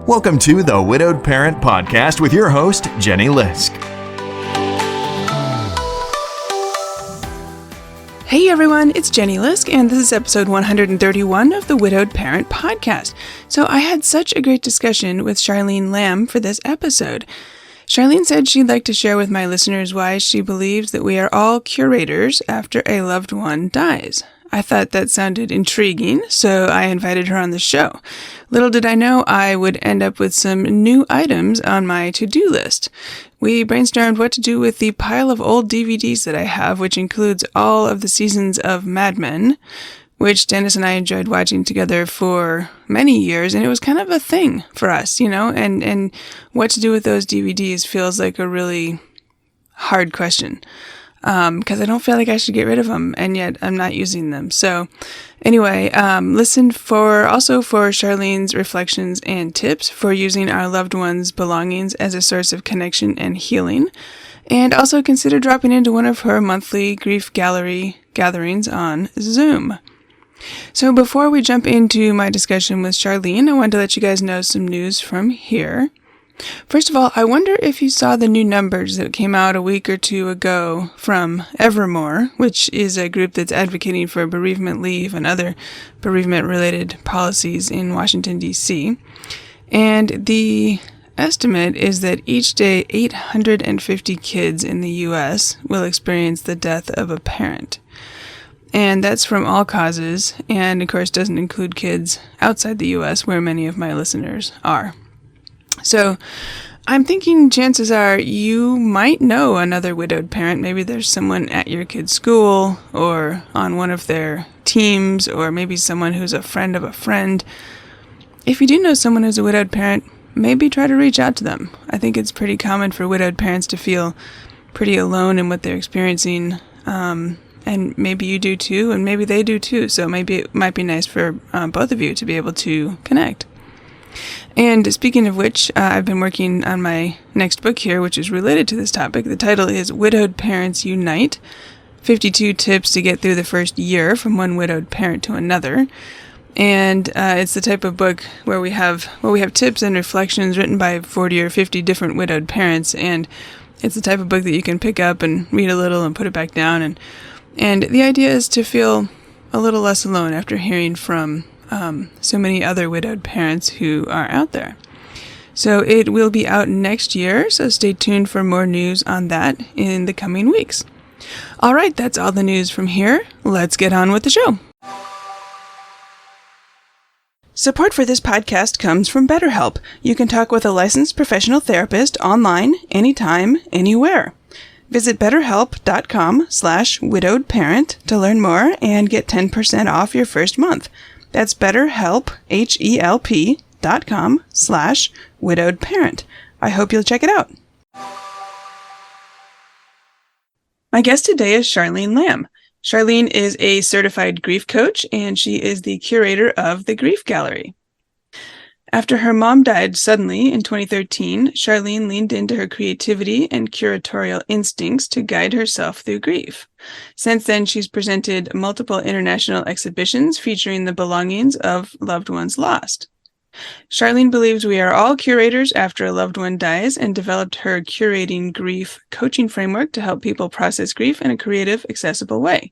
Welcome to the Widowed Parent Podcast with your host, Jenny Lisk. Hey everyone, it's Jenny Lisk, and this is episode 131 of the Widowed Parent Podcast. So I had such a great discussion with Charlene Lam for this episode. Charlene said she'd like to share with my listeners why she believes that we are all curators after a loved one dies. I thought that sounded intriguing, so I invited her on the show. Little did I know I would end up with some new items on my to-do list. We brainstormed what to do with the pile of old DVDs that I have, which includes all of the seasons of Mad Men, which Dennis and I enjoyed watching together for many years, and it was kind of a thing for us, you know, and what to do with those DVDs feels like a really hard question. Because I don't feel like I should get rid of them, and yet I'm not using them. So anyway, listen for Charlene's reflections and tips for using our loved ones' belongings as a source of connection and healing. And also consider dropping into one of her monthly grief gallery gatherings on Zoom. So before we jump into my discussion with Charlene, I wanted to let you guys know some news from here. First of all, I wonder if you saw the new numbers that came out a week or two ago from Evermore, which is a group that's advocating for bereavement leave and other bereavement-related policies in Washington, D.C. And the estimate is that each day 850 kids in the U.S. will experience the death of a parent. And that's from all causes, and of course doesn't include kids outside the U.S. where many of my listeners are. So I'm thinking chances are you might know another widowed parent. Maybe there's someone at your kid's school or on one of their teams, or maybe someone who's a friend of a friend. If you do know someone who's a widowed parent, maybe try to reach out to them. I think it's pretty common for widowed parents to feel pretty alone in what they're experiencing. And maybe you do too, and maybe they do too. So maybe it might be nice for both of you to be able to connect. And speaking of which, I've been working on my next book here, which is related to this topic. The title is Widowed Parents Unite, 52 Tips to Get Through the First Year from One Widowed Parent to Another. And it's the type of book where we have tips and reflections written by 40 or 50 different widowed parents. And it's the type of book that you can pick up and read a little and put it back down. And the idea is to feel a little less alone after hearing from so many other widowed parents who are out there. So it will be out next year, so stay tuned for more news on that in the coming weeks. All right, that's all the news from here. Let's get on with the show. Support for this podcast comes from BetterHelp. You can talk with a licensed professional therapist online, anytime, anywhere. Visit betterhelp.com/widowedparent to learn more and get 10% off your first month. That's BetterHelp, HELP.com/widowedparent. I hope you'll check it out. My guest today is Charlene Lam. Charlene is a certified grief coach, and she is the curator of the Grief Gallery. After her mom died suddenly in 2013, Charlene leaned into her creativity and curatorial instincts to guide herself through grief. Since then, she's presented multiple international exhibitions featuring the belongings of loved ones lost. Charlene believes we are all curators after a loved one dies and developed her curating grief coaching framework to help people process grief in a creative, accessible way.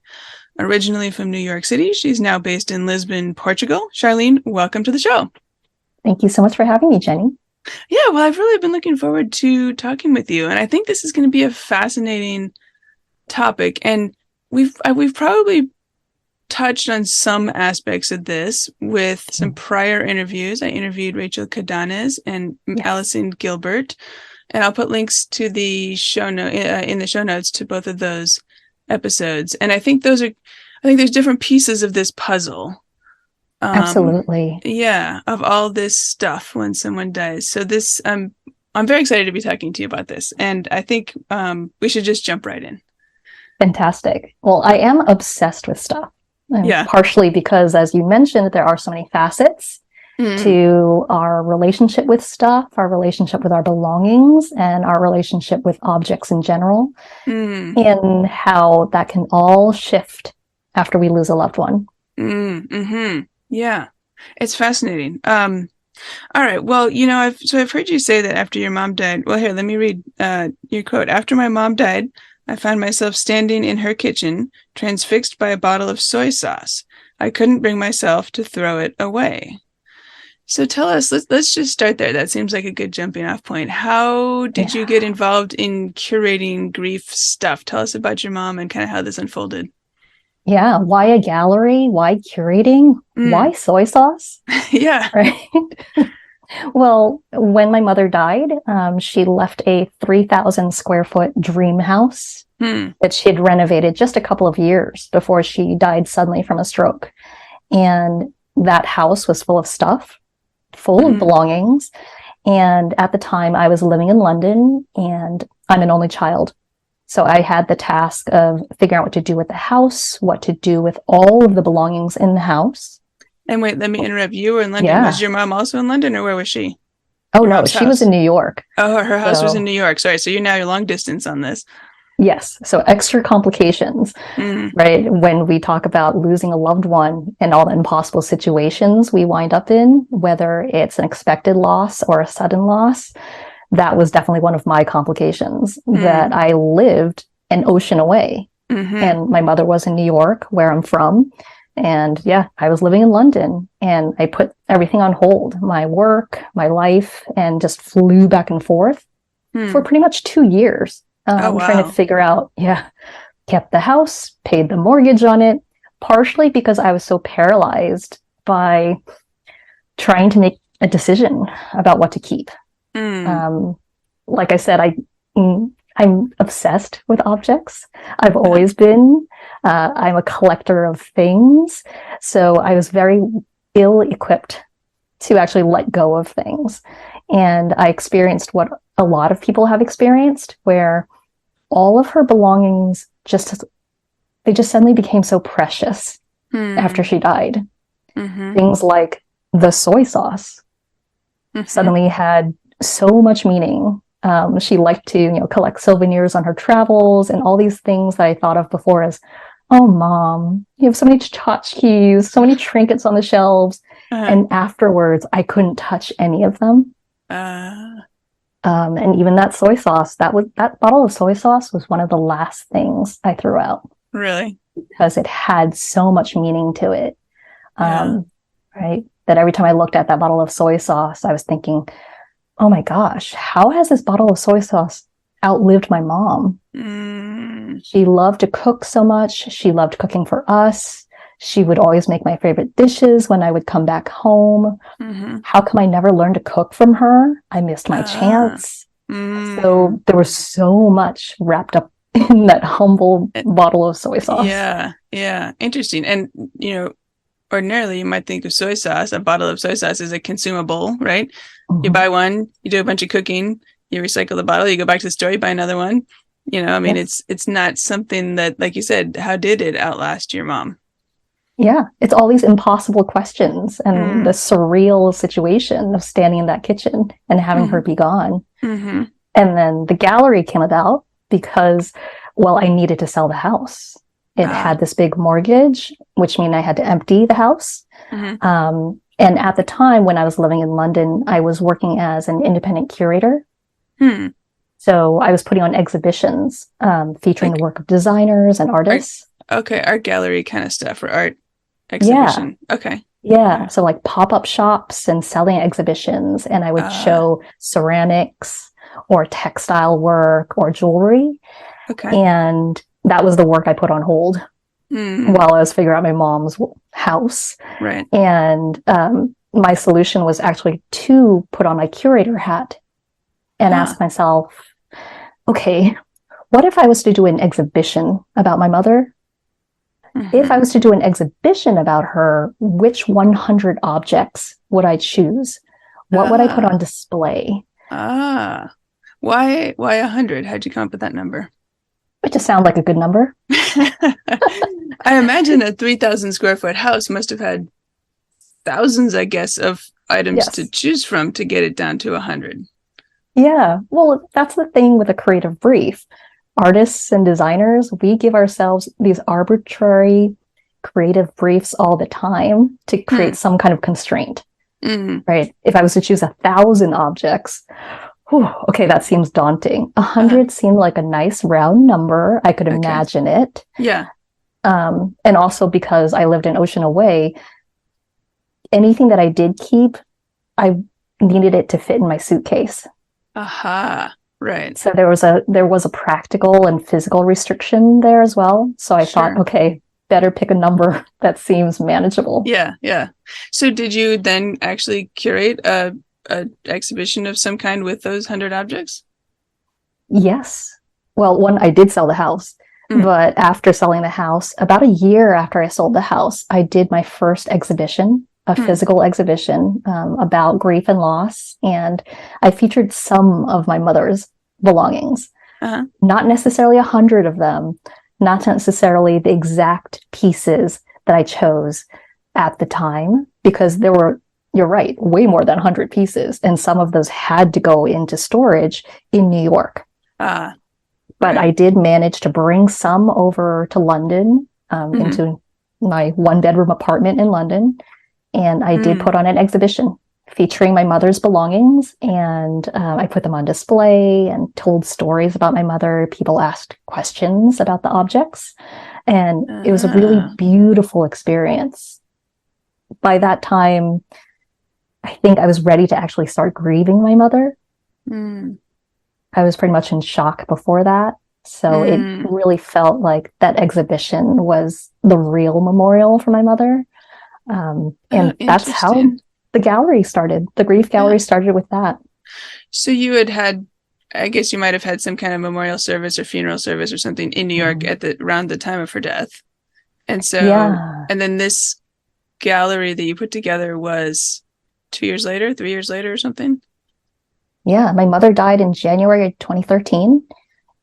Originally from New York City, she's now based in Lisbon, Portugal. Charlene, welcome to the show. Thank you so much for having me, Jenny. Yeah, well, I've really been looking forward to talking with you, and I think this is going to be a fascinating topic. And we've probably touched on some aspects of this with some prior interviews. I interviewed Rachel Cadanes and Allison Gilbert, and I'll put links to the show note in the show notes to both of those episodes. And I think there's different pieces of this puzzle. Absolutely. Yeah, of all this stuff when someone dies. So this, I'm very excited to be talking to you about this, and I think we should just jump right in. Fantastic. Well, I am obsessed with stuff. Yeah. Partially because, as you mentioned, there are so many facets to our relationship with stuff, our relationship with our belongings, and our relationship with objects in general, and how that can all shift after we lose a loved one. Yeah, it's fascinating. All right. Well, I've heard you say that after your mom died. Well, here, let me read your quote. After my mom died, I found myself standing in her kitchen, transfixed by a bottle of soy sauce. I couldn't bring myself to throw it away. So tell us, let's just start there. That seems like a good jumping off point. How did you get involved in curating grief stuff? Tell us about your mom and kind of how this unfolded. Yeah. Why a gallery? Why curating? Why soy sauce? Yeah. Right. Well, when my mother died, she left a 3,000 square foot dream house that she had renovated just a couple of years before she died suddenly from a stroke. And that house was full of stuff, full of belongings. And at the time, I was living in London, and I'm an only child. So I had the task of figuring out what to do with the house, what to do with all of the belongings in the house. And wait, let me interrupt. You were in London. Yeah. Was your mom also in London, or where was she? Oh, no, she was in New York. Oh, her house was in New York. Sorry. So you're now long distance on this. Yes. So extra complications, right? When we talk about losing a loved one and all the impossible situations we wind up in, whether it's an expected loss or a sudden loss, that was definitely one of my complications, that I lived an ocean away. And my mother was in New York, where I'm from. And yeah, I was living in London, and I put everything on hold, my work, my life, and just flew back and forth for pretty much 2 years. Trying to figure out, kept the house, paid the mortgage on it, partially because I was so paralyzed by trying to make a decision about what to keep. Like I said, I'm obsessed with objects. I've always been. I'm a collector of things. So I was very ill-equipped to actually let go of things. And I experienced what a lot of people have experienced, where all of her belongings just suddenly became so precious after she died. Things like the soy sauce suddenly had so much meaning. She liked to, collect souvenirs on her travels, and all these things that I thought of before as, oh, Mom, you have so many tchotchkes, so many trinkets on the shelves. And afterwards, I couldn't touch any of them. And even that soy sauce, that bottle of soy sauce was one of the last things I threw out. Really? Because it had so much meaning to it. Right? That every time I looked at that bottle of soy sauce, I was thinking, oh my gosh, how has this bottle of soy sauce outlived my mom? She loved to cook so much. She loved cooking for us. She would always make my favorite dishes when I would come back home. How come I never learned to cook from her? I missed my chance. So there was so much wrapped up in that humble bottle of soy sauce. Yeah. Interesting. And, ordinarily you might think of soy sauce, a bottle of soy sauce is a consumable, right? You buy one, you do a bunch of cooking, you recycle the bottle, you go back to the store, you buy another one. It's not something that, like you said, how did it outlast your mom? Yeah, it's all these impossible questions and the surreal situation of standing in that kitchen and having her be gone. And then the gallery came about because, I needed to sell the house. It had this big mortgage, which meant I had to empty the house. And at the time when I was living in London, I was working as an independent curator. So I was putting on exhibitions featuring the work of designers and artists. Art gallery kind of stuff, or art exhibition. Yeah. So like pop-up shops and selling exhibitions. And I would show ceramics or textile work or jewelry. And that was the work I put on hold while I was figuring out my mom's house. Right. And my solution was actually to put on my curator hat and ask myself, okay, what if I was to do an exhibition about my mother? If I was to do an exhibition about her, which 100 objects would I choose? What would I put on display? Why 100? How'd you come up with that number? It just sounds like a good number. I imagine a 3,000 square foot house must have had thousands, I guess, of items to choose from to get it down to 100. Yeah. Well, that's the thing with a creative brief. Artists and designers, we give ourselves these arbitrary creative briefs all the time to create some kind of constraint. right? If I was to choose 1,000 objects, whew, okay, that seems daunting. 100 seemed like a nice round number. I could imagine it. Yeah. And also because I lived an ocean away, anything that I did keep, I needed it to fit in my suitcase. Aha. Right. So there was a practical and physical restriction there as well. So I thought, okay, better pick a number that seems manageable. Yeah, yeah. So did you then actually curate a exhibition of some kind with those 100 objects? Yes. Well, one, I did sell the house, but after selling the house, about a year after I sold the house, I did my first exhibition, a physical exhibition about grief and loss. And I featured some of my mother's belongings, not necessarily 100 of them, not necessarily the exact pieces that I chose at the time, because there were, you're right, way more than 100 pieces. And some of those had to go into storage in New York. But I did manage to bring some over to London, into my one-bedroom apartment in London. And I did put on an exhibition featuring my mother's belongings. And I put them on display and told stories about my mother. People asked questions about the objects. And it was a really beautiful experience. By that time, I think I was ready to actually start grieving my mother. I was pretty much in shock before that. So it really felt like that exhibition was the real memorial for my mother. And that's how the gallery started. The grief gallery started with that. So you had, I guess you might have had some kind of memorial service or funeral service or something in New York at around the time of her death. And so, and then this gallery that you put together was 2 years later, 3 years later or something? Yeah, my mother died in January 2013,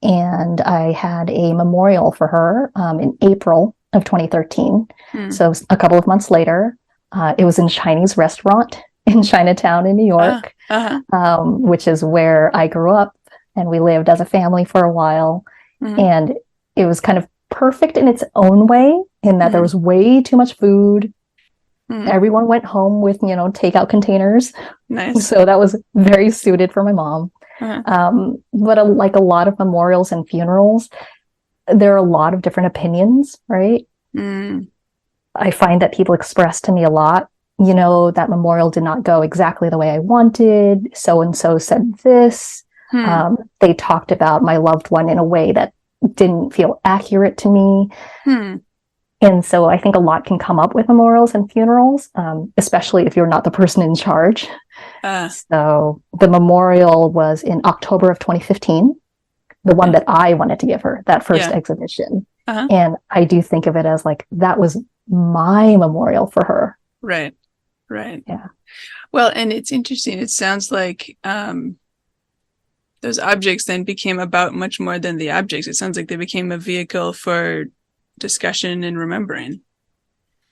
and I had a memorial for her in April of 2013. So a couple of months later, it was in a Chinese restaurant in Chinatown in New York, which is where I grew up, and we lived as a family for a while. And it was kind of perfect in its own way, in that there was way too much food. Everyone went home with, takeout containers. Nice. So that was very suited for my mom. But like a lot of memorials and funerals, there are a lot of different opinions, right? I find that people express to me a lot, that memorial did not go exactly the way I wanted. So-and-so said this. They talked about my loved one in a way that didn't feel accurate to me. And so I think a lot can come up with memorials and funerals, especially if you're not the person in charge. So the memorial was in October of 2015, the one that I wanted to give her, that first exhibition. And I do think of it as like, that was my memorial for her. Right. Right. Yeah. Well, and it's interesting. It sounds like those objects then became about much more than the objects. It sounds like they became a vehicle for discussion and remembering.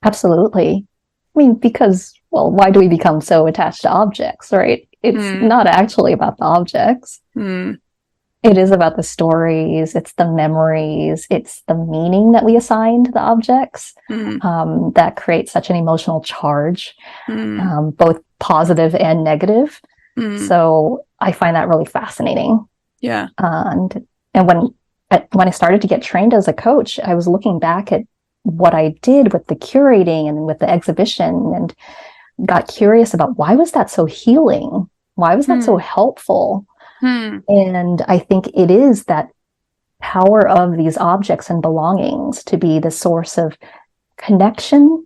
Absolutely. I mean, because, well, why do we become so attached to objects, right? It's not actually about the objects. It is about the stories, it's the memories, it's the meaning that we assign to the objects that create such an emotional charge, both positive and negative. So I find that really fascinating. Yeah. And when I started to get trained as a coach, I was looking back at what I did with the curating and with the exhibition, and got curious about, why was that so healing? Why was that so helpful? And I think it is that power of these objects and belongings to be the source of connection,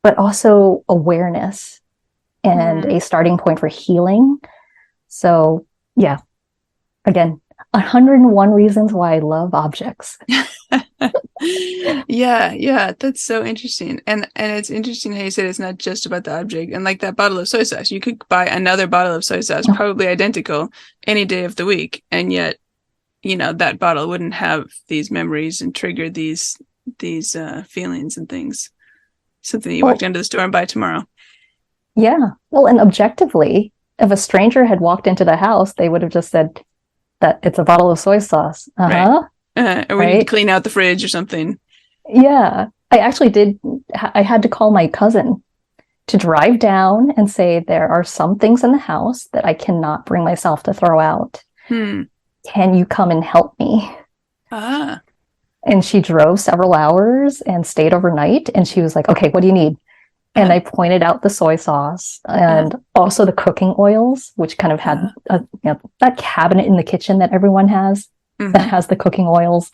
but also awareness and a starting point for healing. So yeah, again, 101 reasons why I love objects. Yeah, that's so interesting. And it's interesting how you said it's not just about the object. And like that bottle of soy sauce, you could buy another bottle of soy sauce, probably identical, any day of the week. And yet, that bottle wouldn't have these memories and trigger these feelings and things. Something that you walk down to the store and buy tomorrow. Yeah. Well, and objectively, if a stranger had walked into the house, they would have just said that it's a bottle of soy sauce. Right. Or we need to clean out the fridge or something. Yeah. I actually did. I had to call my cousin to drive down and say, there are some things in the house that I cannot bring myself to throw out. Can you come and help me? And she drove several hours and stayed overnight. And she was like, okay, what do you need? And I pointed out the soy sauce and also the cooking oils, which kind of had that cabinet in the kitchen that everyone has that has the cooking oils.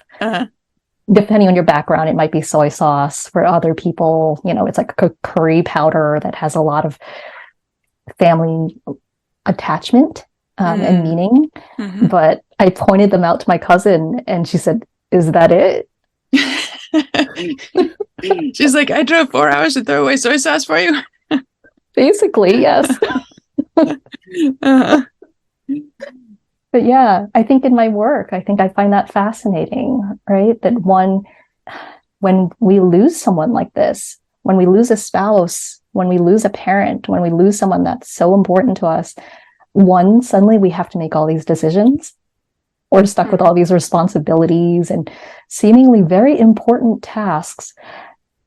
Depending on your background, it might be soy sauce. For other people, it's like a curry powder that has a lot of family attachment and meaning. But I pointed them out to my cousin and she said, is that it? She's like, I drove 4 hours to throw away soy sauce for you. Basically, yes. But yeah, I think in my work, I find that fascinating, right? That when we lose someone like this, when we lose a spouse, when we lose a parent, when we lose someone that's so important to us, suddenly we have to make all these decisions. We're stuck with all these responsibilities and seemingly very important tasks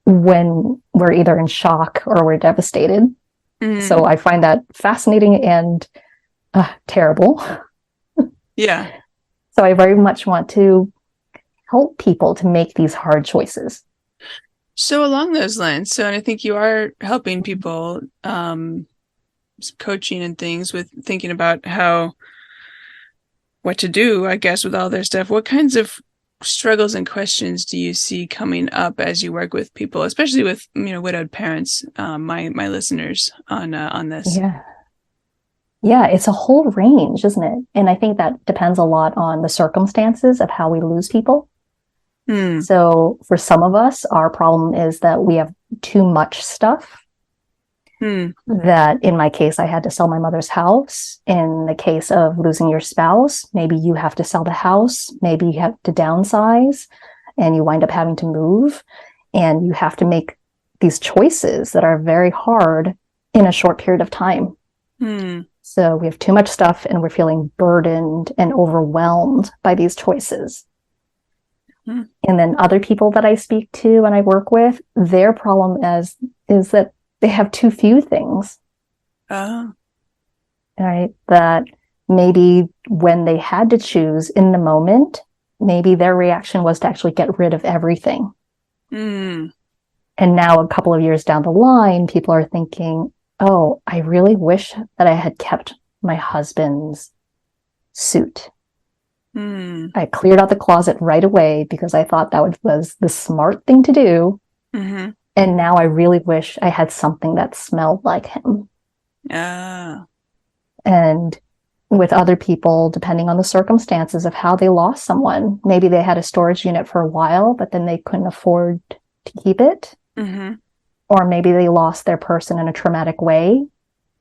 when we're either in shock or we're devastated. So I find that fascinating and terrible. Yeah. So I very much want to help people to make these hard choices. So along those lines, and I think you are helping people, coaching and things with thinking about what to do, I guess, with all their stuff. What kinds of struggles and questions do you see coming up as you work with people, especially with, widowed parents, my listeners on this? Yeah, it's a whole range, isn't it? And I think that depends a lot on the circumstances of how we lose people. So for some of us, our problem is that we have too much stuff. That in my case, I had to sell my mother's house. In the case of losing your spouse, maybe you have to sell the house. Maybe you have to downsize and you wind up having to move. And you have to make these choices that are very hard in a short period of time. So we have too much stuff and we're feeling burdened and overwhelmed by these choices. And then other people that I speak to and I work with, their problem is that they have too few things. Right? That maybe when they had to choose in the moment, maybe their reaction was to actually get rid of everything. And now a couple of years down the line, people are thinking, oh, I really wish that I had kept my husband's suit. I cleared out the closet right away because I thought that was the smart thing to do. And now I really wish I had something that smelled like him. And with other people, depending on the circumstances of how they lost someone, maybe they had a storage unit for a while, but then they couldn't afford to keep it. Or maybe they lost their person in a traumatic way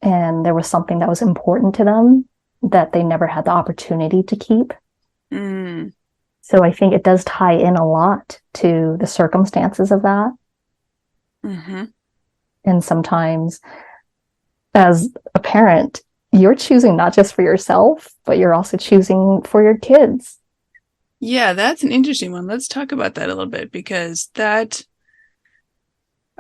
and there was something that was important to them that they never had the opportunity to keep. So I think it does tie in a lot to the circumstances of that. And sometimes as a parent, you're choosing not just for yourself, but you're also choosing for your kids. Yeah, that's an interesting one. Let's talk about that a little bit because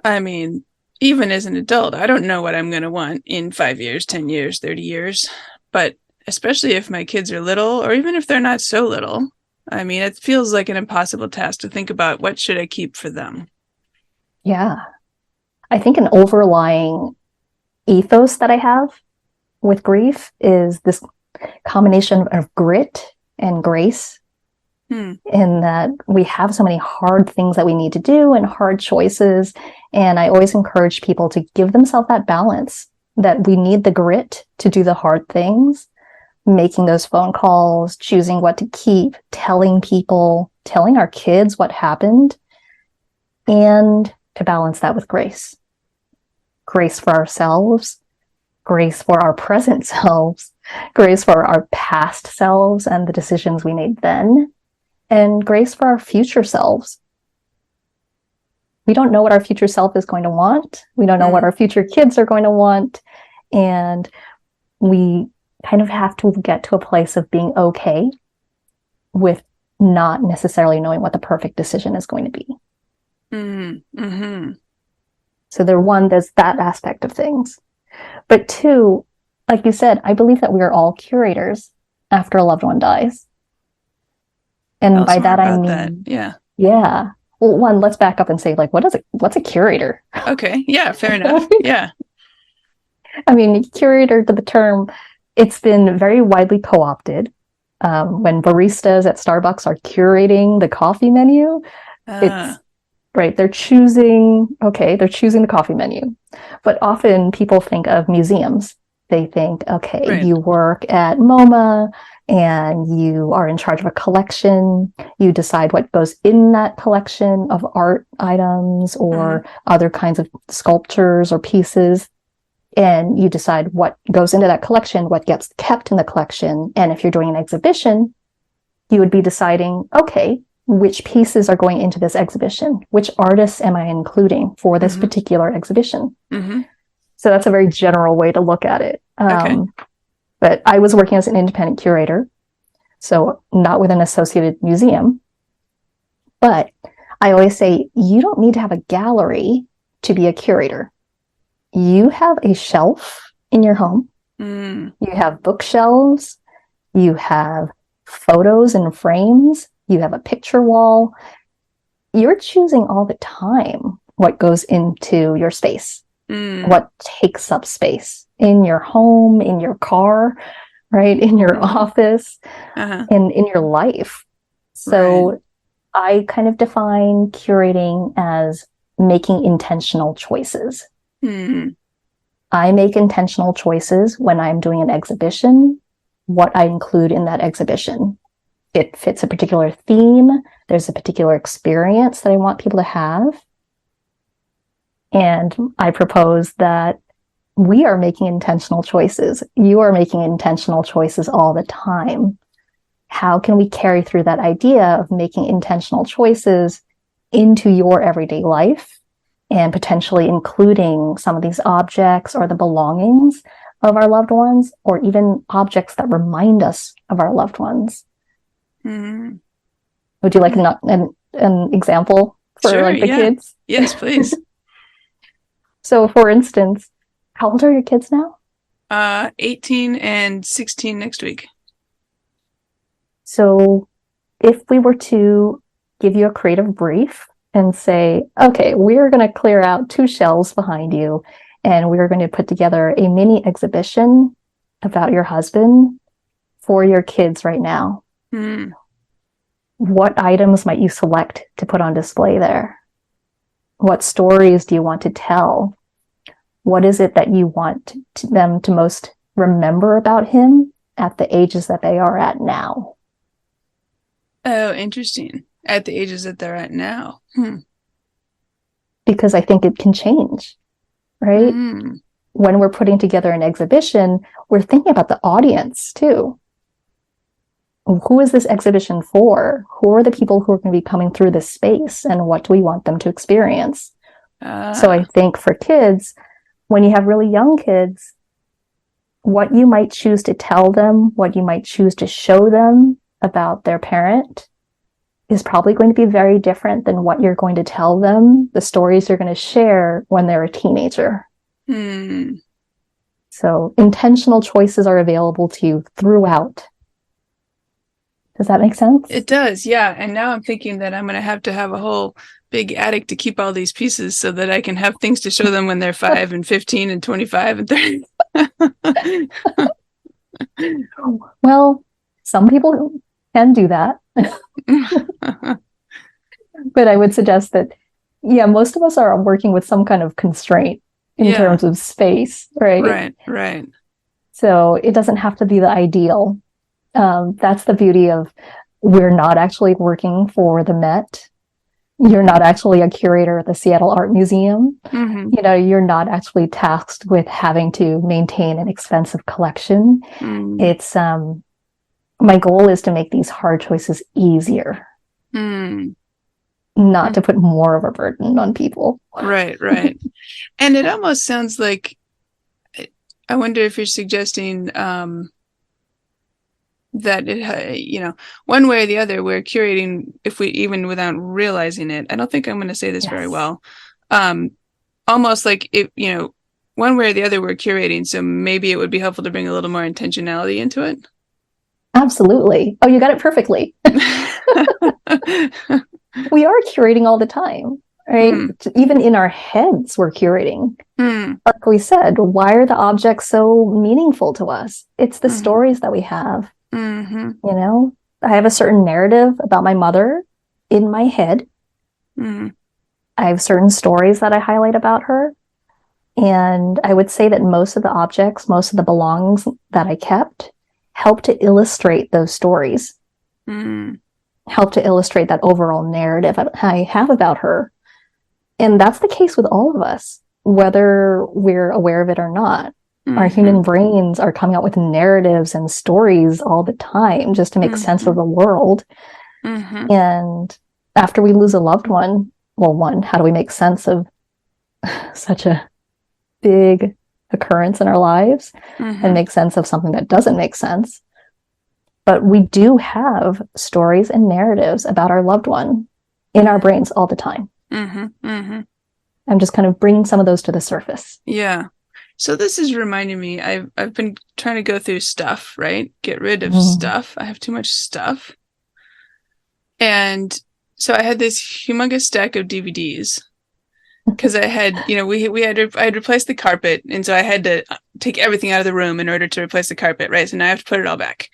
even as an adult, I don't know what I'm going to want in 5 years, 10 years, 30 years. But especially if my kids are little, or even if they're not so little, it feels like an impossible task to think about what should I keep for them. Yeah. I think an overlying ethos that I have with grief is this combination of grit and grace. In that we have so many hard things that we need to do and hard choices. And I always encourage people to give themselves that balance, that we need the grit to do the hard things, making those phone calls, choosing what to keep, telling people, telling our kids what happened, and to balance that with grace. Grace for ourselves, grace for our present selves, grace for our past selves and the decisions we made then, and grace for our future selves. We don't know what our future self is going to want. We don't know what our future kids are going to want. And we kind of have to get to a place of being okay with not necessarily knowing what the perfect decision is going to be. So there's that aspect of things. But two, like you said, I believe that we are all curators after a loved one dies. And by that I mean, yeah. Well, one, let's back up and say, like, what's a curator? Okay. Yeah, fair enough. Yeah. I mean, curator to the term, it's been very widely co-opted. When baristas at Starbucks are curating the coffee menu, it's right. They're choosing the coffee menu. But often people think of museums. They think, okay, you work at MoMA and you are in charge of a collection. You decide what goes in that collection of art items or other kinds of sculptures or pieces. And you decide what goes into that collection, what gets kept in the collection. And if you're doing an exhibition, you would be deciding, okay, which pieces are going into this exhibition? Which artists am I including for this particular exhibition? So that's a very general way to look at it. But I was working as an independent curator, so not with an associated museum. But I always say, you don't need to have a gallery to be a curator. You have a shelf in your home. You have bookshelves. You have photos and frames. You have a picture wall. You're choosing all the time what goes into your space, what takes up space in your home, in your car, right? In your office, and in your life. So I kind of define curating as making intentional choices. I make intentional choices when I'm doing an exhibition, what I include in that exhibition. It fits a particular theme. There's a particular experience that I want people to have. And I propose that we are making intentional choices. You are making intentional choices all the time. How can we carry through that idea of making intentional choices into your everyday life? And potentially including some of these objects or the belongings of our loved ones, or even objects that remind us of our loved ones. Would you like an example for the kids? Yes, please. So, for instance, how old are your kids now? 18 and 16 next week. So, if we were to give you a creative brief and say, okay, we're going to clear out 2 shelves behind you, and we're going to put together a mini exhibition about your husband for your kids right now. What items might you select to put on display there? What stories do you want to tell? What is it that you want them to most remember about him at the ages that they are at now? Oh, interesting. At the ages that they're at now. Because I think it can change, right? When we're putting together an exhibition, we're thinking about the audience too. Who is this exhibition for? Who are the people who are going to be coming through this space, and what do we want them to experience? So I think for kids, when you have really young kids, what you might choose to tell them, what you might choose to show them about their parent is probably going to be very different than what you're going to tell them, the stories you're going to share when they're a teenager. So intentional choices are available to you throughout. Does that make sense? It does, yeah. And now I'm thinking that I'm going to have a whole big attic to keep all these pieces so that I can have things to show them when they're 5 and 15 and 25 and 30. Well, some people can do that. But I would suggest that, most of us are working with some kind of constraint in terms of space, right? Right. So it doesn't have to be the ideal. That's the beauty of, we're not actually working for the Met. You're not actually a curator at the Seattle Art Museum. You're not actually tasked with having to maintain an expensive collection. It's my goal is to make these hard choices easier, not to put more of a burden on people. Right. And it almost sounds like, I wonder if you're suggesting that it, one way or the other, we're curating, if we, even without realizing it. I don't think I'm going to say this very well. almost like it, one way or the other we're curating, so maybe it would be helpful to bring a little more intentionality into it. Absolutely. Oh, you got it perfectly. We are curating all the time, right? Even in our heads, we're curating. Like we said, why are the objects so meaningful to us? It's the stories that we have. You know, I have a certain narrative about my mother in my head. I have certain stories that I highlight about her. And I would say that most of the objects, most of the belongings that I kept help to illustrate those stories, help to illustrate that overall narrative I have about her. And that's the case with all of us, whether we're aware of it or not. Our human brains are coming out with narratives and stories all the time just to make sense of the world. And after we lose a loved one, well, how do we make sense of such a big occurrence in our lives and make sense of something that doesn't make sense? But we do have stories and narratives about our loved one in our brains all the time. I'm just kind of bringing some of those to the surface. Yeah. So this is reminding me, I've been trying to go through stuff, right? Get rid of stuff. I have too much stuff. And so I had this humongous stack of DVDs because I had, I had replaced the carpet. And so I had to take everything out of the room in order to replace the carpet, right? So now I have to put it all back.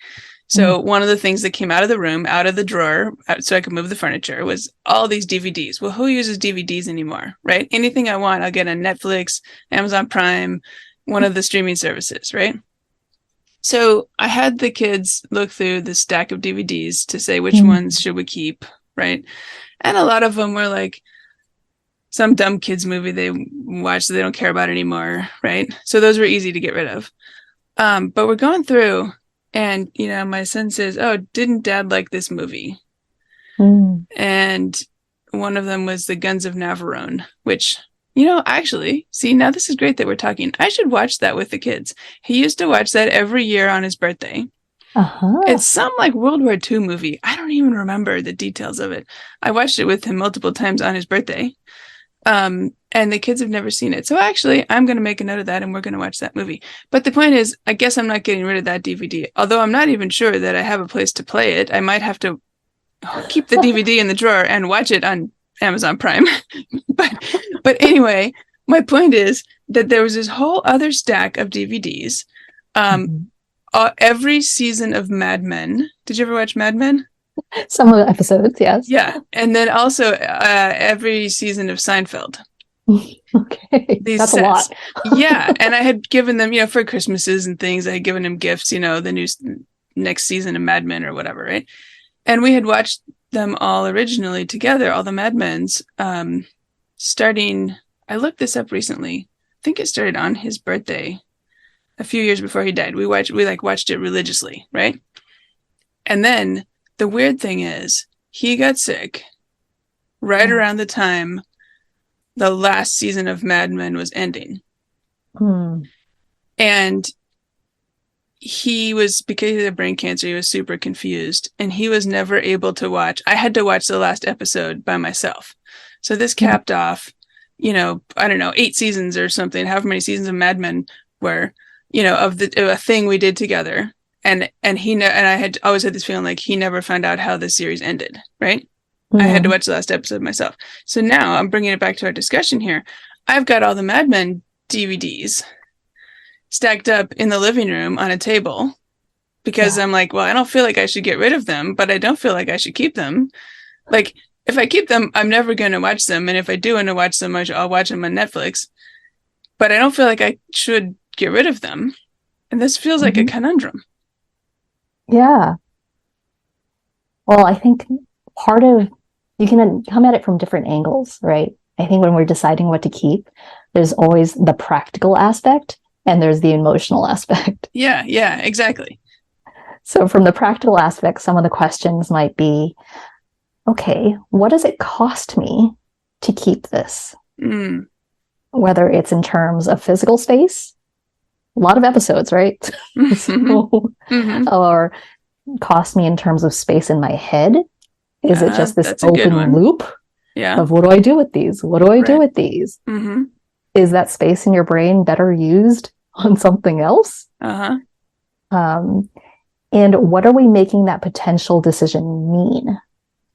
So one of the things that came out of the room, out of the drawer, so I could move the furniture, was all these DVDs. Well, who uses DVDs anymore, right? Anything I want, I'll get on Netflix, Amazon Prime, one of the streaming services, right? So I had the kids look through the stack of DVDs to say which ones should we keep, right? And a lot of them were like some dumb kids movie they watch that they don't care about anymore, right? So those were easy to get rid of. But we're going through... And, my son says, oh, didn't Dad like this movie? And one of them was The Guns of Navarone, which, actually, see, now this is great that we're talking. I should watch that with the kids. He used to watch that every year on his birthday. It's some like World War II movie. I don't even remember the details of it. I watched it with him multiple times on his birthday. And the kids have never seen it. So actually, I'm going to make a note of that and we're going to watch that movie. But the point is, I guess I'm not getting id of that DVD. Although I'm not even sure that I have a place to play it. I might have to keep the DVD in the drawer and watch it on Amazon Prime. But anyway, my point is that there was this whole other stack of DVDs. Every season of Mad Men. Did you ever watch Mad Men? Some of the episodes, yes. Yeah. And then also every season of Seinfeld. Okay. That's a lot. Yeah. And I had given them, for Christmases and things, I had given them gifts, the next season of Mad Men or whatever, right? And we had watched them all originally together, all the Mad Men's, starting, I looked this up recently. I think it started on his birthday a few years before he died. We watched it religiously, right? And then the weird thing is, he got sick right around the time the last season of Mad Men was ending. And he was, because he had brain cancer, he was super confused. And he was never able to watch. I had to watch the last episode by myself. So this capped off, I don't know, 8 seasons or something, however many seasons of Mad Men were, of a thing we did together. And I had always had this feeling like he never found out how the series ended, right? I had to watch the last episode myself. So now I'm bringing it back to our discussion here. I've got all the Mad Men DVDs stacked up in the living room on a table because I'm like, well, I don't feel like I should get rid of them, but I don't feel like I should keep them. Like, if I keep them, I'm never going to watch them. And if I do want to watch them, I'll watch them on Netflix. But I don't feel like I should get rid of them. And this feels like a conundrum. Yeah. Well, I think you can come at it from different angles, right? I think when we're deciding what to keep, there's always the practical aspect and there's the emotional aspect. Yeah, exactly. So from the practical aspect, some of the questions might be, okay, what does it cost me to keep this? Whether it's in terms of physical space, a lot of episodes, right? Or cost me in terms of space in my head. Is it just this open loop of what do I do with these? What do I do with these? is that space in your brain better used on something else? And what are we making that potential decision mean?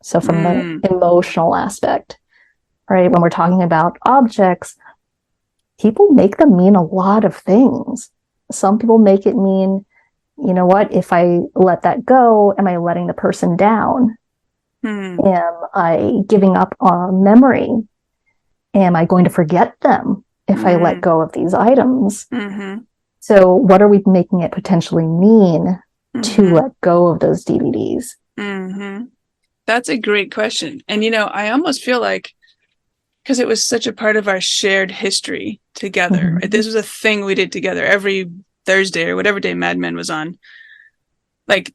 So from the emotional aspect, right? When we're talking about objects, people make them mean a lot of things. Some people make it mean, you know what, if I let that go, am I letting the person down? Am I giving up on memory? Am I going to forget them if I let go of these items? So what are we making it potentially mean to let go of those DVDs? That's a great question. And, I almost feel like, because it was such a part of our shared history together, right? This was a thing we did together every Thursday or whatever day Mad Men was on. Like,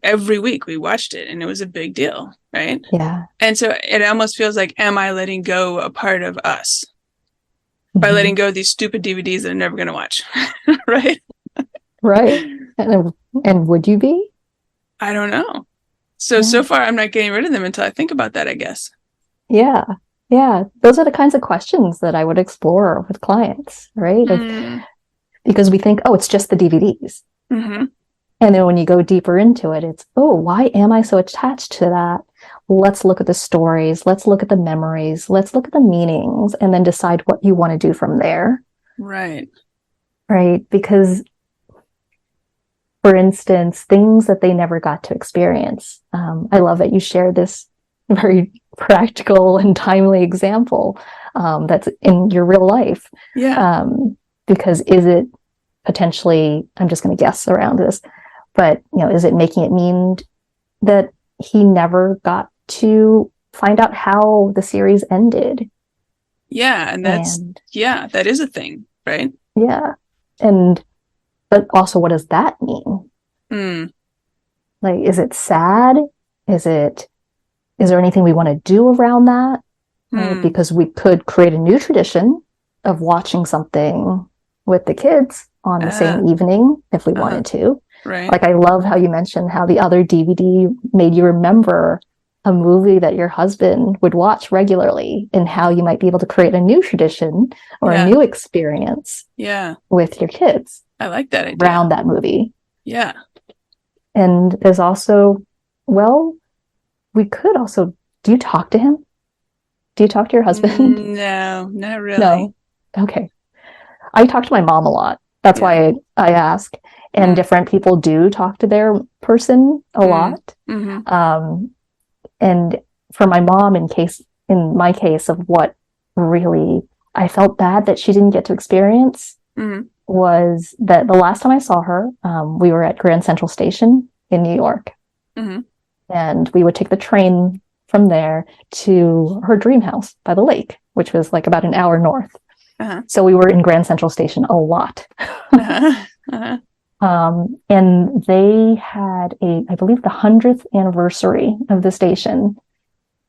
every week we watched it, and it was a big deal, right? Yeah. And so it almost feels like, am I letting go a part of us by letting go of these stupid DVDs that I'm never going to watch? Right? Right. And would you be? I don't know. So far I'm not getting rid of them until I think about that, I guess. Yeah. Those are the kinds of questions that I would explore with clients, right? Because we think, oh, it's just the DVDs. And then when you go deeper into it, it's, oh, why am I so attached to that? Let's look at the stories. Let's look at the memories. Let's look at the meanings, and then decide what you want to do from there. Right. Because, for instance, things that they never got to experience. I love that you shared this very practical and timely example that's in your real life. Yeah. Because is it potentially, I'm just going to guess around this, but, is it making it mean that he never got to find out how the series ended? Yeah. And that is a thing, right? Yeah. But also, what does that mean? Like, is it sad? Is there anything we want to do around that? Right? Because we could create a new tradition of watching something with the kids on the same evening if we wanted to. Right. Like, I love how you mentioned how the other DVD made you remember a movie that your husband would watch regularly, and how you might be able to create a new tradition or a new experience with your kids. I like that idea. Around that movie. Yeah. And there's also, we could also, do you talk to him? Do you talk to your husband? No, not really. No. Okay. I talk to my mom a lot. That's why I ask. And different people do talk to their person a lot. And for my mom, in my case of what really I felt bad that she didn't get to experience, was that the last time I saw her, we were at Grand Central Station in New York. And we would take the train from there to her dream house by the lake, which was like about an hour north. So we were in Grand Central Station a lot. And they had I believe the 100th anniversary of the station,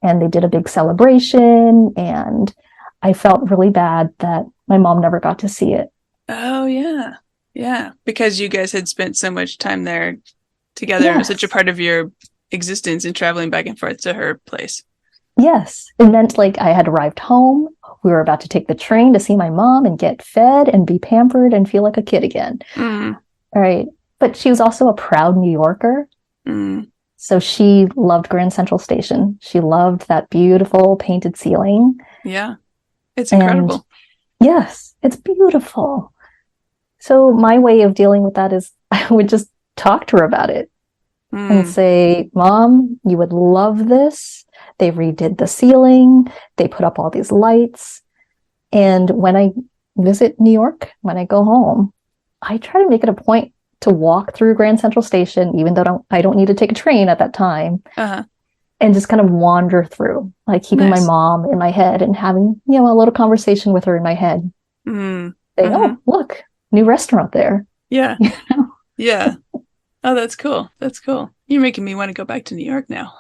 and they did a big celebration, and I felt really bad that my mom never got to see it. Oh, yeah. Yeah. Because you guys had spent so much time there together. It was such a part of your existence and traveling back and forth to her place. Yes. It meant like I had arrived home. We were about to take the train to see my mom and get fed and be pampered and feel like a kid again. All right. But she was also a proud New Yorker. So she loved Grand Central Station. She loved that beautiful painted ceiling. Yeah. It's incredible. Yes, it's beautiful. So my way of dealing with that is I would just talk to her about it and say, Mom, you would love this. They redid the ceiling. They put up all these lights. And when I visit New York, when I go home, I try to make it a point to walk through Grand Central Station, even though I don't need to take a train at that time, and just kind of wander through, like keeping my mom in my head and having, a little conversation with her in my head. Saying, oh, look, new restaurant there. Yeah. Yeah. Oh, that's cool. That's cool. You're making me want to go back to New York now.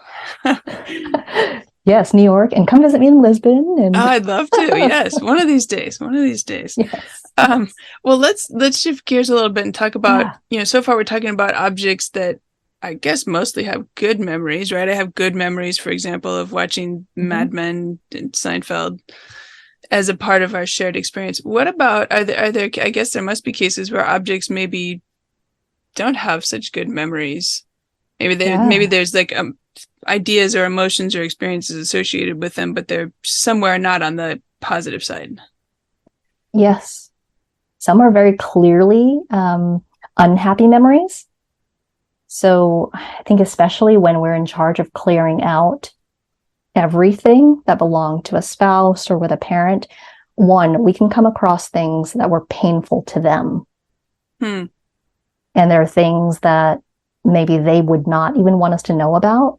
Yes, New York, and come visit me in Lisbon. And I'd love to. Yes, one of these days. Yes. Well, let's shift gears a little bit and talk about, so far we're talking about objects that I guess mostly have good memories, right? I have good memories, for example, of watching Mad Men and Seinfeld as a part of our shared experience. What about, are there, I guess there must be cases where objects maybe don't have such good memories. Maybe there's like ideas or emotions or experiences associated with them, but they're somewhere not on the positive side. Yes. Some are very clearly unhappy memories. So I think especially when we're in charge of clearing out everything that belonged to a spouse or with a parent, one, we can come across things that were painful to them. And there are things that maybe they would not even want us to know about.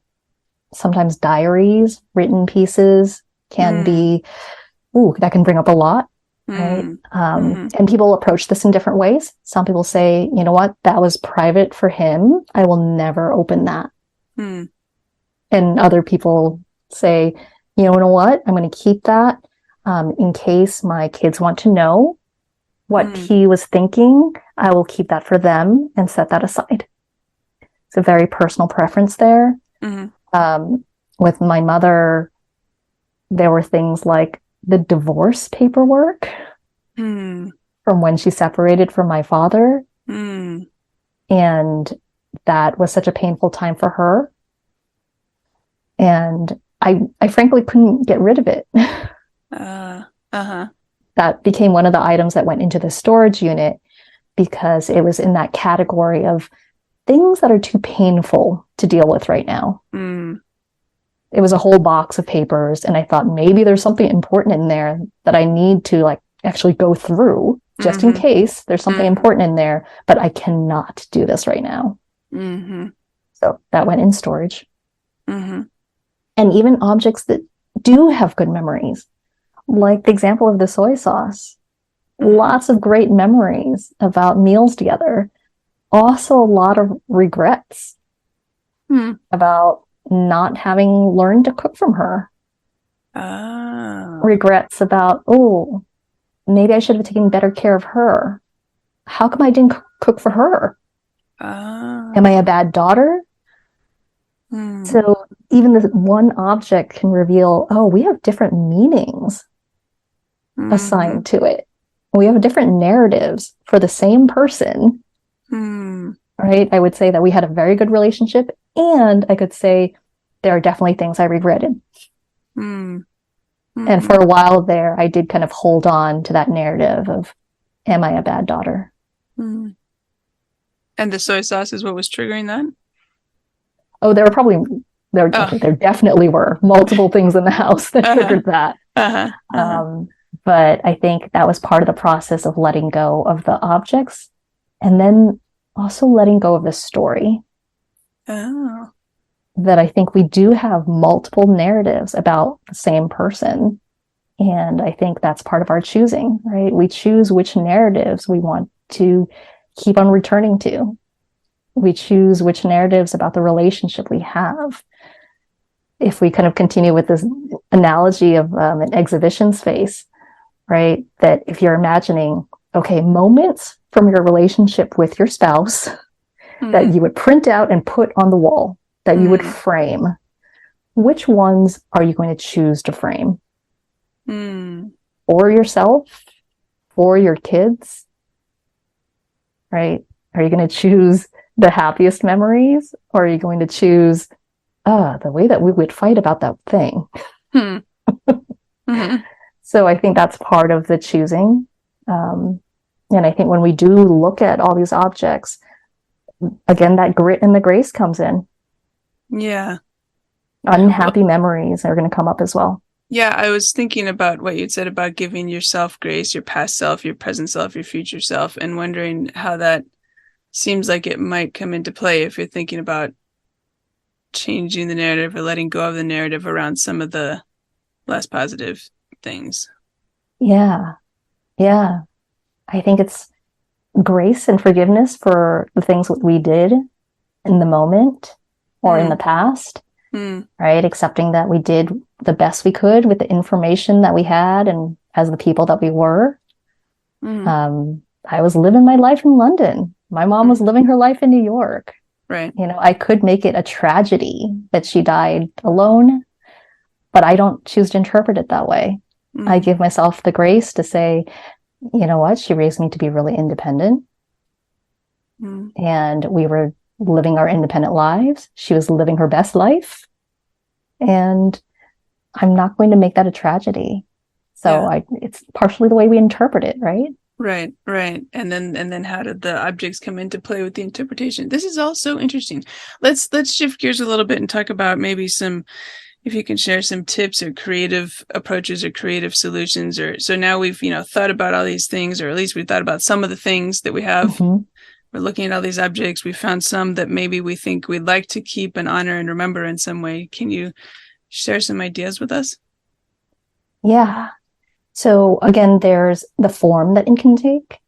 Sometimes diaries, written pieces can be, that can bring up a lot. Right. And people approach this in different ways. Some people say, you know what, that was private for him. I will never open that. And other people say, you know what, I'm going to keep that in case my kids want to know what he was thinking. I will keep that for them and set that aside. It's a very personal preference there. With my mother, there were things like the divorce paperwork from when she separated from my father. And that was such a painful time for her. And I frankly couldn't get rid of it. That became one of the items that went into the storage unit because it was in that category of things that are too painful to deal with right now. It was a whole box of papers, and I thought maybe there's something important in there that I need to like actually go through just in case there's something important in there, but I cannot do this right now. So that went in storage. And even objects that do have good memories, like the example of the soy sauce. Lots of great memories about meals together. Also a lot of regrets about not having learned to cook from her. Regrets about, maybe I should have taken better care of her. How come I didn't cook for her? Am I a bad daughter? So even this one object can reveal, we have different meanings assigned to it. We have different narratives for the same person. Right? I would say that we had a very good relationship, and I could say there are definitely things I regretted. And for a while there, I did kind of hold on to that narrative of, am I a bad daughter? And the soy sauce is what was triggering that? There definitely were multiple things in the house that triggered that. But I think that was part of the process of letting go of the objects, and then also letting go of the story. That I think we do have multiple narratives about the same person. And I think that's part of our choosing, right? We choose which narratives we want to keep on returning to. We choose which narratives about the relationship we have. If we kind of continue with this analogy of an exhibition space, right? That if you're imagining, moments from your relationship with your spouse that you would print out and put on the wall, that you would frame, which ones are you going to choose to frame? For yourself? For your kids? Right? Are you going to choose the happiest memories? Or are you going to choose the way that we would fight about that thing? So I think that's part of the choosing. And I think when we do look at all these objects, again, that grit and the grace comes in. Yeah. Unhappy memories are going to come up as well. Yeah, I was thinking about what you'd said about giving yourself grace, your past self, your present self, your future self, and wondering how that seems like it might come into play if you're thinking about changing the narrative or letting go of the narrative around some of the less positive things. Yeah. I think it's grace and forgiveness for the things that we did in the moment or in the past, right? Accepting that we did the best we could with the information that we had and as the people that we were. I was living my life in London. My mom was living her life in New York. Right. I could make it a tragedy that she died alone, but I don't choose to interpret it that way. I give myself the grace to say, you know what, she raised me to be really independent. And we were living our independent lives. She was living her best life. And I'm not going to make that a tragedy. So it's partially the way we interpret it, right? Right. And then how did the objects come into play with the interpretation? This is all so interesting. Let's shift gears a little bit and talk about maybe some, if you can share some tips or creative approaches or creative solutions. Or so now we've, thought about all these things, or at least we've thought about some of the things that we have. We're looking at all these objects. We found some that maybe we think we'd like to keep and honor and remember in some way. Can you share some ideas with us? Yeah. So again, there's the form that it can take,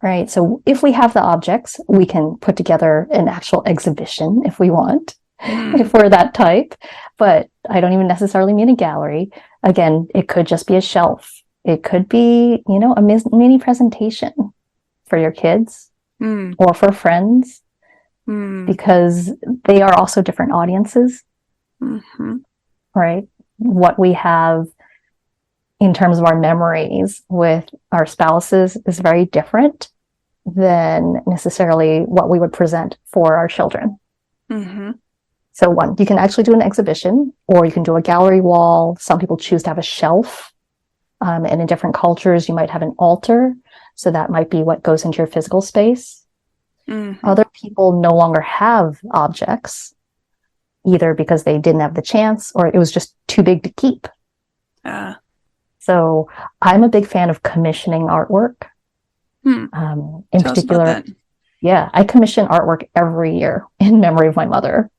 right? So if we have the objects, we can put together an actual exhibition if we want, if we're that type. But I don't even necessarily mean a gallery. Again, it could just be a shelf. It could be, a mini presentation for your kids or for friends, because they are also different audiences, right? What we have in terms of our memories with our spouses is very different than necessarily what we would present for our children. So you can actually do an exhibition, or you can do a gallery wall. Some people choose to have a shelf. And in different cultures, you might have an altar. So that might be what goes into your physical space. Other people no longer have objects, either because they didn't have the chance or it was just too big to keep. So I'm a big fan of commissioning artwork. In Tell particular, us about that. Yeah, I commission artwork every year in memory of my mother.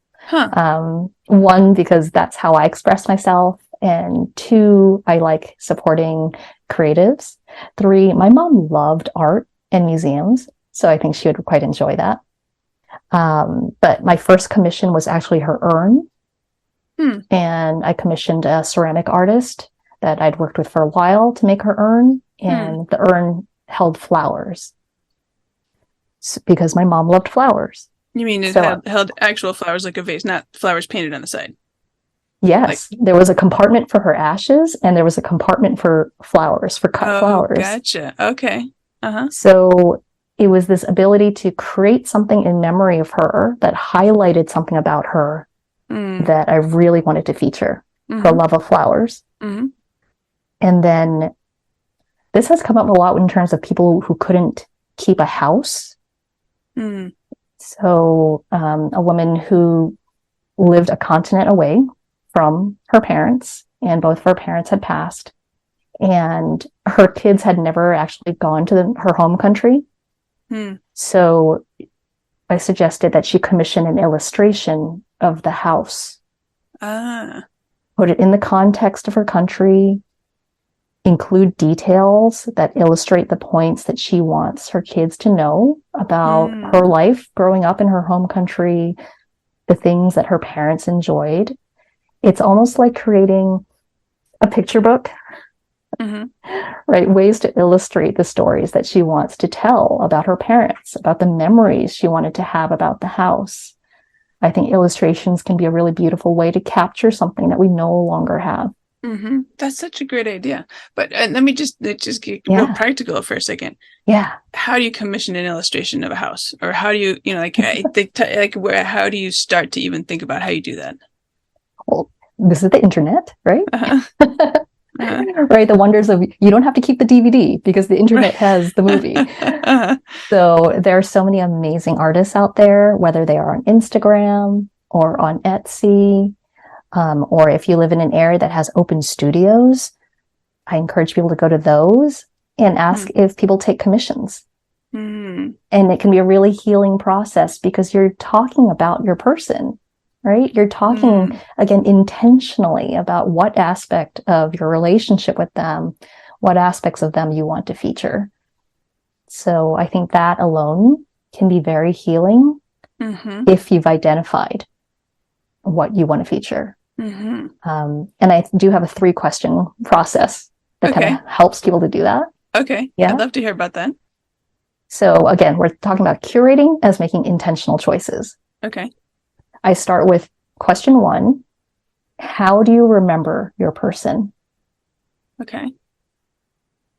One, because that's how I express myself. And two, I like supporting creatives. Three, my mom loved art and museums, so I think she would quite enjoy that. But my first commission was actually her urn. And I commissioned a ceramic artist that I'd worked with for a while to make her urn. And the urn held flowers because my mom loved flowers. You mean it held actual flowers, like a vase, not flowers painted on the side? Yes, there was a compartment for her ashes, and there was a compartment for flowers, for cut flowers. Gotcha. Okay. So it was this ability to create something in memory of her that highlighted something about her that I really wanted to feature, her love of flowers. And then this has come up a lot in terms of people who couldn't keep a house. So a woman who lived a continent away from her parents, and both of her parents had passed, and her kids had never actually gone to her home country. So I suggested that she commission an illustration of the house, put it in the context of her country, include details that illustrate the points that she wants her kids to know about her life growing up in her home country, the things that her parents enjoyed. It's almost like creating a picture book, right? Ways to illustrate the stories that she wants to tell about her parents, about the memories she wanted to have about the house. I think illustrations can be a really beautiful way to capture something that we no longer have. That's such a great idea. But let me just get real practical for a second. How do you commission an illustration of a house? Or how do you, how do you start to even think about how you do that? Well, this is the internet, right? Right, the wonders of, you don't have to keep the DVD because the internet has the movie. So there are so many amazing artists out there, whether they are on Instagram or on Etsy, or if you live in an area that has open studios, I encourage people to go to those and ask if people take commissions. And it can be a really healing process because you're talking about your person, right? You're talking, again, intentionally about what aspect of your relationship with them, what aspects of them you want to feature. So I think that alone can be very healing if you've identified what you want to feature. And I do have a 3-question process that kind of helps people to do that. Okay. Yeah. I'd love to hear about that. So again, we're talking about curating as making intentional choices. Okay. I start with question 1. How do you remember your person? Okay.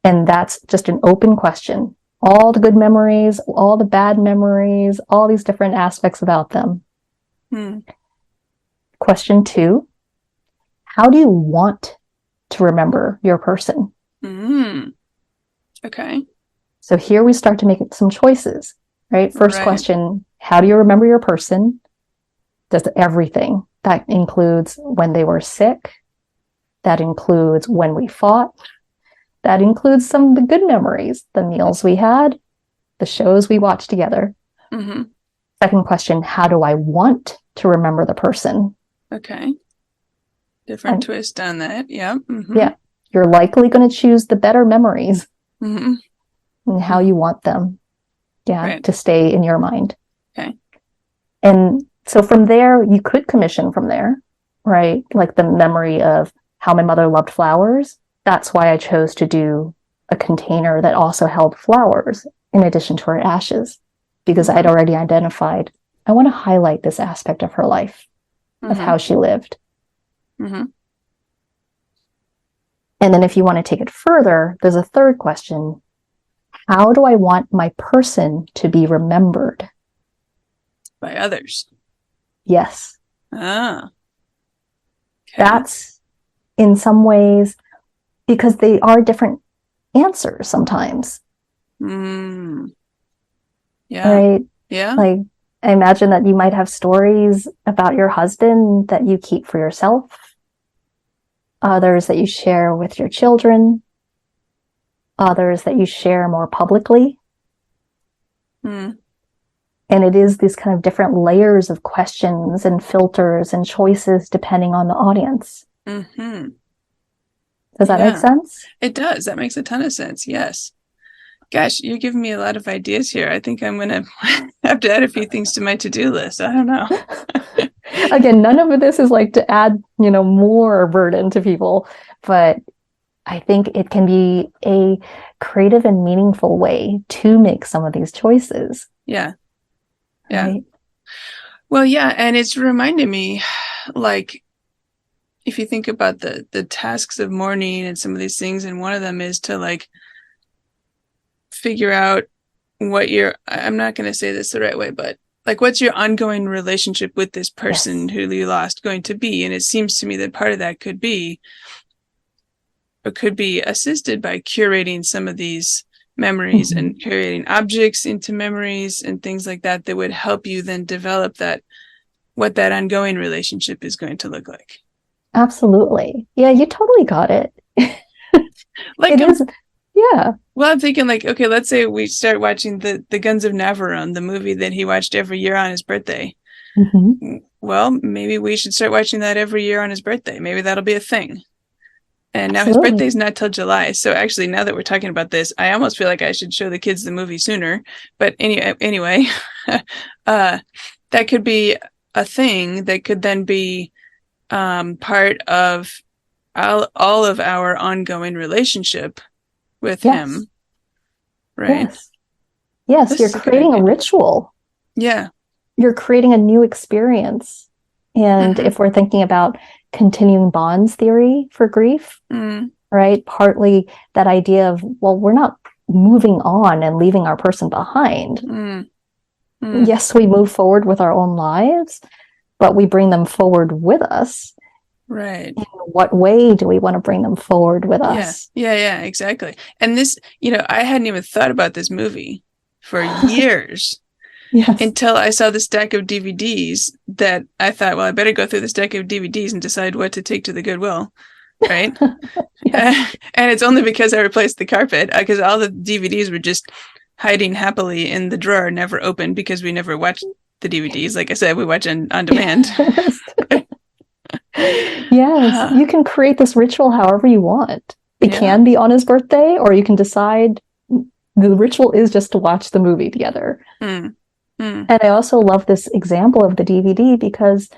And that's just an open question. All the good memories, all the bad memories, all these different aspects about them. Question 2, how do you want to remember your person? Okay. So here we start to make some choices, right? First question, how do you remember your person? Does everything. That includes when they were sick. That includes when we fought. That includes some of the good memories, the meals we had, the shows we watched together. Second question, how do I want to remember the person? Okay. Different twist on that. Yeah. Yeah. You're likely going to choose the better memories and how you want them to stay in your mind. Okay. And so from there, you could commission from there, right? Like the memory of how my mother loved flowers. That's why I chose to do a container that also held flowers in addition to her ashes, because I'd already identified, I want to highlight this aspect of her life, of how she lived. And then if you want to take it further, there's a third question. How do I want my person to be remembered? By others. Yes. Okay. That's in some ways, because they are different answers sometimes. Yeah. Right? Yeah. Like, I imagine that you might have stories about your husband that you keep for yourself, others that you share with your children, others that you share more publicly. And it is these kind of different layers of questions and filters and choices depending on the audience. Does that make sense? It does. That makes a ton of sense. Yes. Gosh, you're giving me a lot of ideas here. I think I'm going to have to add a few things to my to-do list. I don't know. Again, none of this is like to add, more burden to people, but I think it can be a creative and meaningful way to make some of these choices. Yeah. Right? Well, yeah. And it's reminding me, like, if you think about the tasks of mourning and some of these things, and one of them is to like figure out what I'm not going to say this the right way, but like, what's your ongoing relationship with this person who you lost going to be? And it seems to me that part of that could be assisted by curating some of these memories and curating objects into memories and things like that would help you then develop what that ongoing relationship is going to look like. Absolutely. Yeah, you totally got it. Like, yeah. Well, I'm thinking like, okay, let's say we start watching the Guns of Navarone, the movie that he watched every year on his birthday. Well, maybe we should start watching that every year on his birthday. Maybe that'll be a thing. And now his birthday's not till July. So actually, now that we're talking about this, I almost feel like I should show the kids the movie sooner. But anyway, that could be a thing that could then be part of all of our ongoing relationship with him. Right? Yes, you're creating a ritual. Yeah. You're creating a new experience. And if we're thinking about continuing bonds theory for grief, right? Partly that idea of, well, we're not moving on and leaving our person behind. Yes, we move forward with our own lives, but we bring them forward with us. Right. In what way do we want to bring them forward with us? Yeah, exactly. And this, I hadn't even thought about this movie for years. Until I saw the stack of DVDs that I thought, well, I better go through the stack of DVDs and decide what to take to the Goodwill. Right. And it's only because I replaced the carpet, because all the DVDs were just hiding happily in the drawer, never opened, because we never watched the DVDs. Like I said, we watch on demand. Yes, you can create this ritual however you want. It can be on his birthday, or you can decide the ritual is just to watch the movie together. And I also love this example of the DVD because,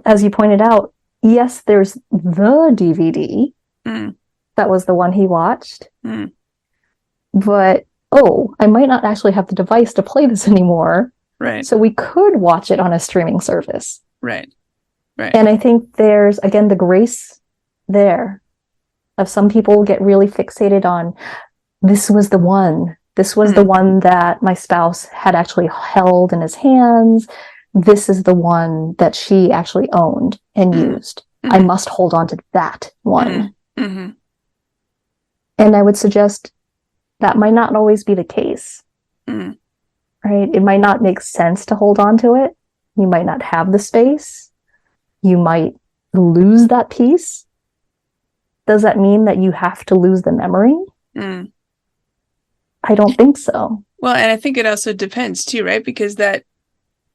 as you pointed out, yes, there's the DVD. That was the one he watched. But, I might not actually have the device to play this anymore. Right. So we could watch it on a streaming service. Right. And I think there's, again, the grace there of some people get really fixated on this was the one. This was the one that my spouse had actually held in his hands. This is the one that she actually owned and used. I must hold on to that one. And I would suggest that might not always be the case, right? It might not make sense to hold on to it. You might not have the space. You might lose that piece. Does that mean that you have to lose the memory? I don't think so. Well, and I think it also depends too, right? Because that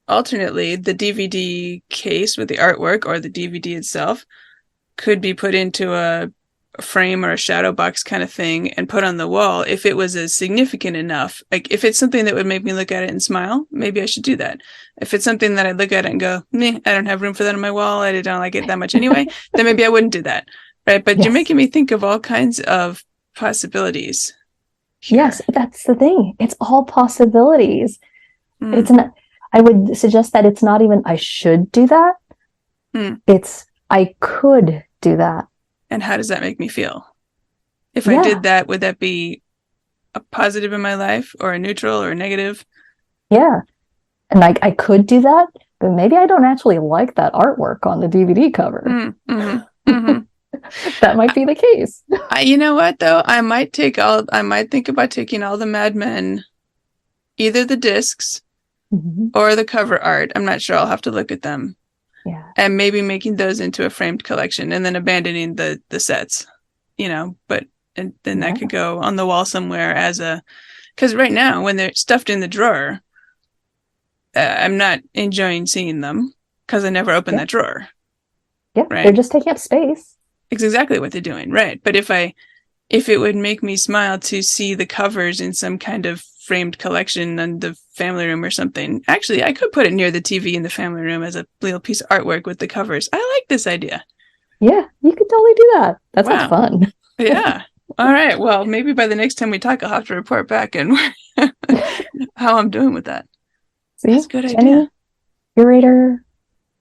alternately, the DVD case with the artwork or the DVD itself could be put into a frame or a shadow box kind of thing and put on the wall if it was as significant enough. Like if it's something that would make me look at it and smile, maybe I should do that. If it's something that I look at it and go, meh, I don't have room for that on my wall, I don't like it that much anyway, then maybe I wouldn't do that. Right. But you're making me think of all kinds of possibilities here. Yes, that's the thing. It's all possibilities. It's not, I would suggest that it's not even I should do that. It's I could do that. And how does that make me feel? If I did that, would that be a positive in my life or a neutral or a negative? Yeah. And I could do that, but maybe I don't actually like that artwork on the DVD cover. That might be the case. You know what though? I might think about taking all the Mad Men, either the discs or the cover art. I'm not sure. I'll have to look at them. Yeah. And maybe making those into a framed collection and then abandoning the sets, but and then that could go on the wall somewhere because right now when they're stuffed in the drawer, I'm not enjoying seeing them because I never open that drawer. Yeah. Right. They're just taking up space. It's exactly what they're doing. Right. But if it would make me smile to see the covers in some kind of framed collection in the family room or something. Actually, I could put it near the TV in the family room as a little piece of artwork with the covers. I like this idea. Yeah, you could totally do that. That sounds fun. Yeah. All right. Well, maybe by the next time we talk, I'll have to report back and how I'm doing with that. See, that's a good Jenny, idea. Curator,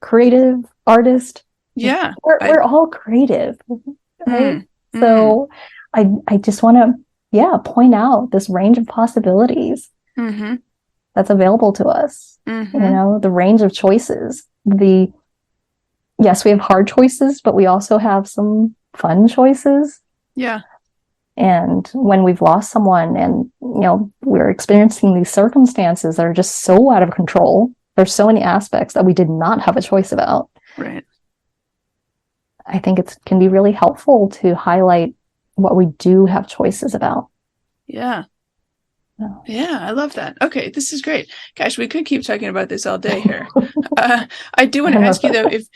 creative, artist. Yeah. We're all creative, right? So I just want to, point out this range of possibilities that's available to us. The range of choices. Yes, we have hard choices, but we also have some fun choices. Yeah. And when we've lost someone and, we're experiencing these circumstances that are just so out of control, there's so many aspects that we did not have a choice about. Right. I think it can be really helpful to highlight what we do have choices about. Yeah. Yeah, I love that. Okay, this is great. Gosh, we could keep talking about this all day here. I do want to ask you though, it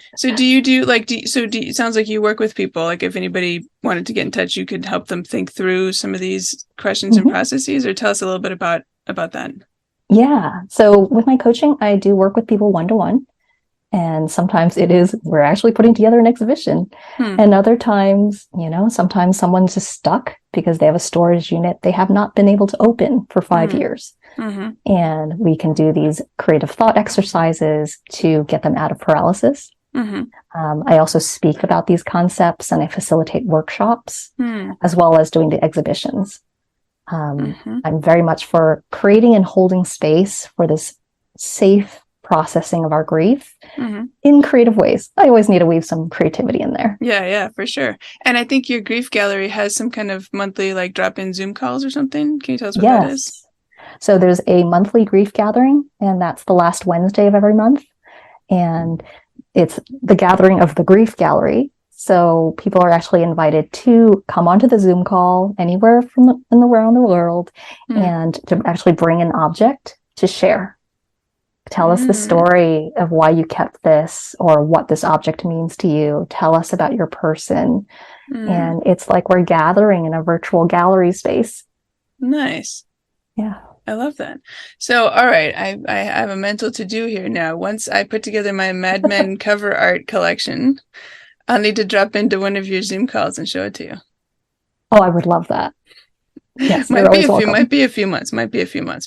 sounds like you work with people, like if anybody wanted to get in touch, you could help them think through some of these questions and processes, or tell us a little bit about that. Yeah. So with my coaching, I do work with people one-to-one. And sometimes we're actually putting together an exhibition. And other times, sometimes someone's just stuck because they have a storage unit they have not been able to open for 5 years. And we can do these creative thought exercises to get them out of paralysis. I also speak about these concepts and I facilitate workshops as well as doing the exhibitions. I'm very much for creating and holding space for this safe processing of our grief in creative ways. I always need to weave some creativity in there. Yeah, for sure. And I think your grief gallery has some kind of monthly drop-in Zoom calls or something. Can you tell us what that is? So there's a monthly grief gathering, and that's the last Wednesday of every month. And it's the gathering of the grief gallery. So people are actually invited to come onto the Zoom call anywhere around the world and to actually bring an object to share. Tell us the story of why you kept this or what this object means to you. Tell us about your person. And it's like we're gathering in a virtual gallery space. Nice. Yeah. I love that. So, all right, I have a mental to-do here now. Once I put together my Mad Men cover art collection, I'll need to drop into one of your Zoom calls and show it to you. Oh, I would love that. Yes, might be a few months,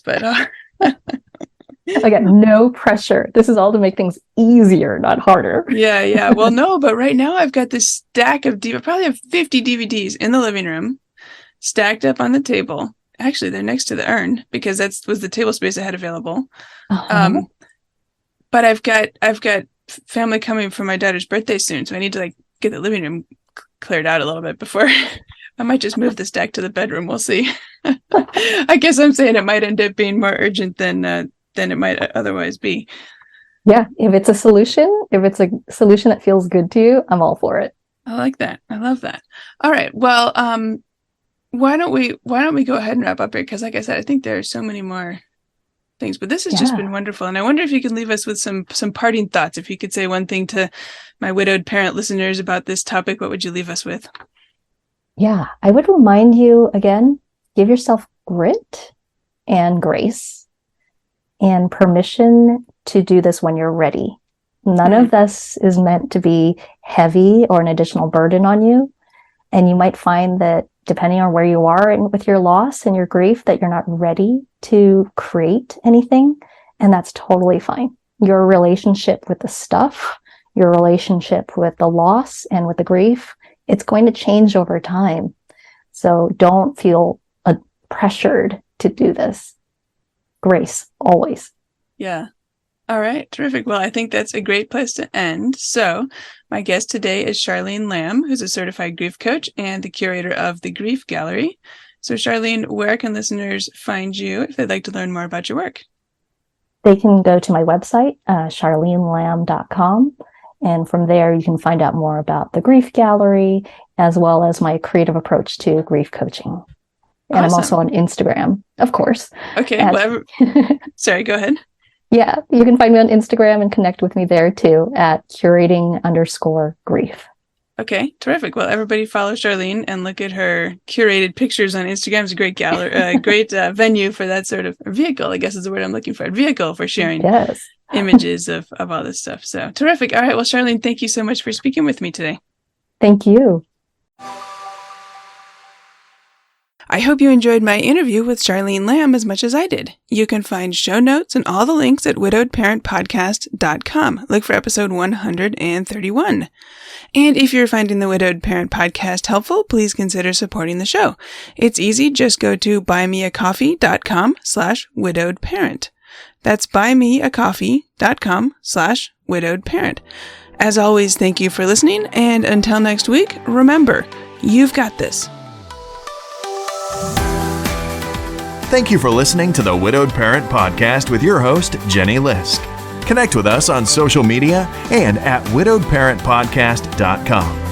but... I got no pressure. This is all to make things easier, not harder. Yeah. Well, no, but right now I've got this stack of probably have 50 DVDs in the living room stacked up on the table. Actually, they're next to the urn because that was the table space I had available. Uh-huh. But I've got family coming for my daughter's birthday soon, so I need to like get the living room cleared out a little bit before I might just move the stack to the bedroom. We'll see. I guess I'm saying it might end up being more urgent than it might otherwise be. Yeah, if it's a solution that feels good to you, I'm all for it. I like that. I love that. All right. Well, why don't we go ahead and wrap up here? Because like I said, I think there are so many more things, but this has just been wonderful. And I wonder if you could leave us with some parting thoughts. If you could say one thing to my widowed parent listeners about this topic, what would you leave us with? Yeah, I would remind you again, give yourself grit and grace and permission to do this when you're ready. None of this is meant to be heavy or an additional burden on you. And you might find that depending on where you are with your loss and your grief, that you're not ready to create anything. And that's totally fine. Your relationship with the stuff, your relationship with the loss and with the grief, it's going to change over time. So don't feel pressured to do this. Grace, always. Yeah. All right. Terrific. Well, I think that's a great place to end. So my guest today is Charlene Lam, who's a certified grief coach and the curator of the Grief Gallery. So Charlene, where can listeners find you if they'd like to learn more about your work? They can go to my website, charlenelam.com. And from there, you can find out more about the Grief Gallery, as well as my creative approach to grief coaching. And I'm also on Instagram, of course. Okay. Sorry, go ahead. Yeah, you can find me on Instagram and connect with me there too at curating_grief. Okay, terrific. Well, everybody follow Charlene and look at her curated pictures on Instagram. It's a great gallery, great venue for that sort of vehicle, I guess is the word I'm looking for. A vehicle for sharing images of all this stuff. So terrific. All right. Well, Charlene, thank you so much for speaking with me today. Thank you. I hope you enjoyed my interview with Charlene Lam as much as I did. You can find show notes and all the links at widowedparentpodcast.com. Look for episode 131. And if you're finding the Widowed Parent Podcast helpful, please consider supporting the show. It's easy. Just go to buymeacoffee.com/widowedparent. That's buymeacoffee.com/widowedparent. As always, thank you for listening. And until next week, remember, you've got this. Thank you for listening to the Widowed Parent Podcast with your host, Jenny Lisk. Connect with us on social media and at widowedparentpodcast.com.